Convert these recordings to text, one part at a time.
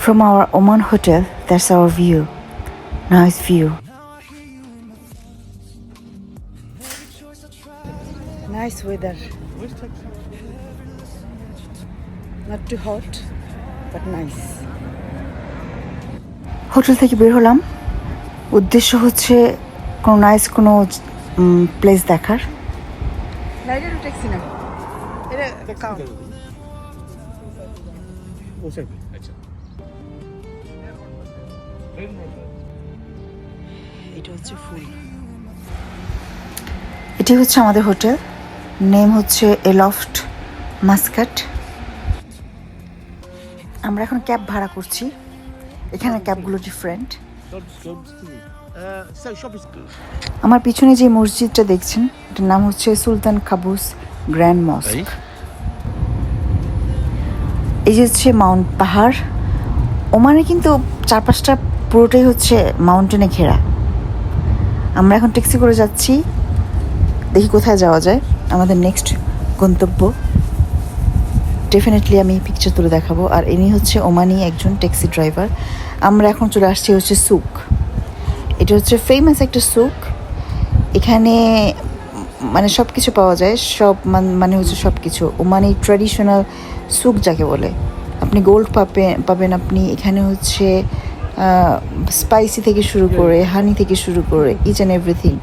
From our Oman hotel, that's our view. Nice view. Nice weather. Not too hot, but nice. Hotel থেকে বের হলাম, উদ্দেশ্য হচ্ছে কোনো নাইস কোনো প্লেস দেখার। লাইটের ট্যাক্সি না, এটা কাউ। এটা হচ্ছে ফুল। এটি হচ্ছে আমাদের হোটেল, নেম হচ্ছে এলফট মাস্কাট। আমরা এখন ক্যাব ভাড়া করছি, এখানে ক্যাবগুলো ডিফারেন্ট। আমার পিছনে যে মসজিদটা দেখছেন এটার নাম হচ্ছে সুলতান কাবুস গ্র্যান্ড মস্ক। এই যে হচ্ছে মাউন্ট পাহাড়। ওমানে কিন্তু চারপাশটা পুরোটাই হচ্ছে মাউন্টেনে ঘেরা। আমরা এখন ট্যাক্সি করে যাচ্ছি, দেখি কোথায় যাওয়া যায়। আমাদের নেক্সট গন্তব্য ডেফিনেটলি আমি পিকচার তুলে দেখাবো। আর ইনি হচ্ছে ওমানি একজন ট্যাক্সি ড্রাইভার। আমরা এখন চলে আসছি হচ্ছে সুক। এটা হচ্ছে ফেমাস একটা সুক। এখানে মানে সব কিছু পাওয়া যায়, সব মানে হচ্ছে সব কিছু ওমানি ট্র্যাডিশনাল সুক যাকে বলে। আপনি গোল্ড পাবেন আপনি এখানে হচ্ছে স্পাইসি থেকে শুরু করে হানি থেকে শুরু করে ইচ অ্যান্ড এভরিথিং,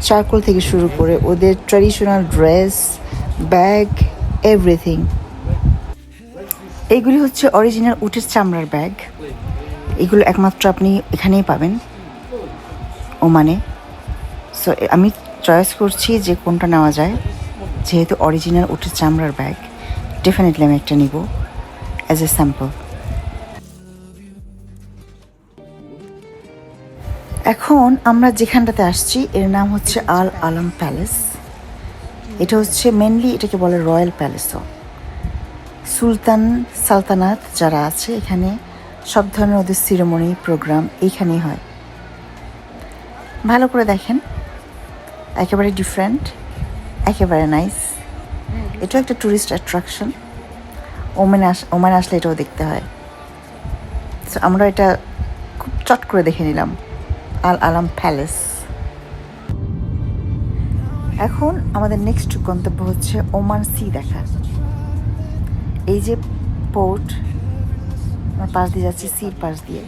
চারকোল থেকে শুরু করে ওদের ট্র্যাডিশনাল ড্রেস, ব্যাগ, এভরিথিং। এইগুলি হচ্ছে অরিজিনাল উটের চামড়ার ব্যাগ। এগুলো একমাত্র আপনি এখানেই পাবেন ওমানে। সো আমি চয়েস করছি যে কোনটা নেওয়া যায়, যেহেতু অরিজিনাল উটের চামড়ার ব্যাগ ডেফিনেটলি আমি একটা নিব অ্যাজ এ স্যাম্পল। এখন আমরা যেখানটাতে আসছি এর নাম হচ্ছে আল আলম প্যালেস। এটা হচ্ছে মেনলি এটাকে বলে রয়্যাল প্যালেসও। সুলতান সালতানাত যারা আছে এখানে সব ধরনের ওদের সিরিমনি প্রোগ্রাম এইখানেই হয়। ভালো করে দেখেন, একেবারে ডিফারেন্ট, একেবারে নাইস। এটাও একটা ট্যুরিস্ট অ্যাট্রাকশন। ওমানে আসলে এটাও দেখতে হয়। সো আমরা এটা খুব চট করে দেখে নিলাম, আল আলম প্যালেস। এখন আমাদের নেক্সট গন্তব্য হচ্ছে ওমান সি দেখা। এই যে পোর্ট, আমার পাশ দিয়ে যাচ্ছে সির পাশ দিয়ে,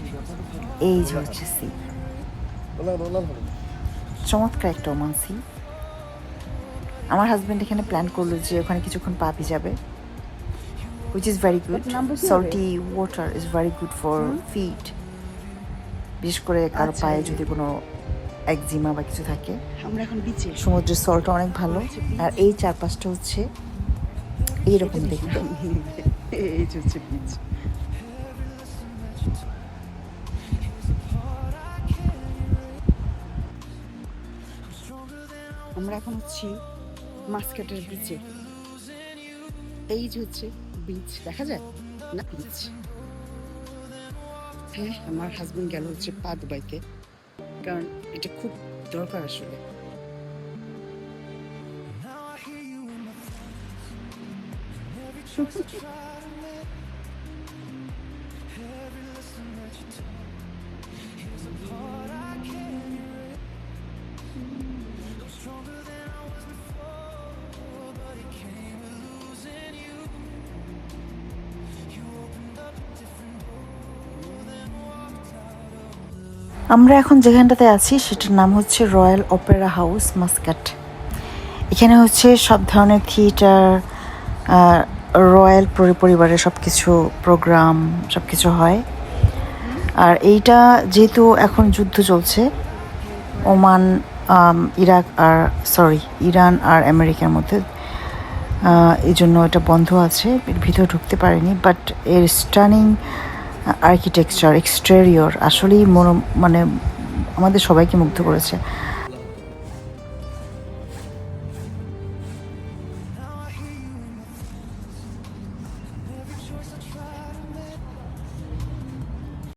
এই যে হচ্ছে সি। চমৎকার একটা ওমান সি। আমার হাজব্যান্ড এখানে প্ল্যান করলো যে ওখানে কিছুক্ষণ পা ভিজাবে, which is very good. Salty water is very good for feet. বিশেষ করে কারো পায়ে যদি কোনো একজিমা বা কিছু থাকে। আমরা এখন বিচে, সমুদ্রের সল্টটা অনেক ভালো। আর এই চারপাশটা হচ্ছে এইরকম দেখতে। এই হচ্ছে বিচ। আমরা এখন হচ্ছি মাস্কাটের বিচে। এই যে হচ্ছে বিচ, দেখা যায় না বিচ। হ্যাঁ, আমার হাজবেন্ড গেল হচ্ছে পা দুবাইতে, কারণ এটা খুব দরকার আসলে। আমরা এখন যেখানটাতে আছি সেটার নাম হচ্ছে রয়্যাল অপেরা হাউস মাস্কাট। এখানে হচ্ছে সব ধরনের থিয়েটার, রয়্যাল পরিবারের সব কিছু প্রোগ্রাম সব কিছু হয়। আর এইটা যেহেতু এখন যুদ্ধ চলছে ওমান, ইরান আর আমেরিকার মধ্যে, এই জন্য এটা বন্ধ আছে, ভিতরে ঢুকতে পারেনি। বাট এর স্টানিং আর্কিটেকচার, এক্সটেরিয়র আসলেই মানে আমাদের সবাইকে মুগ্ধ করেছে।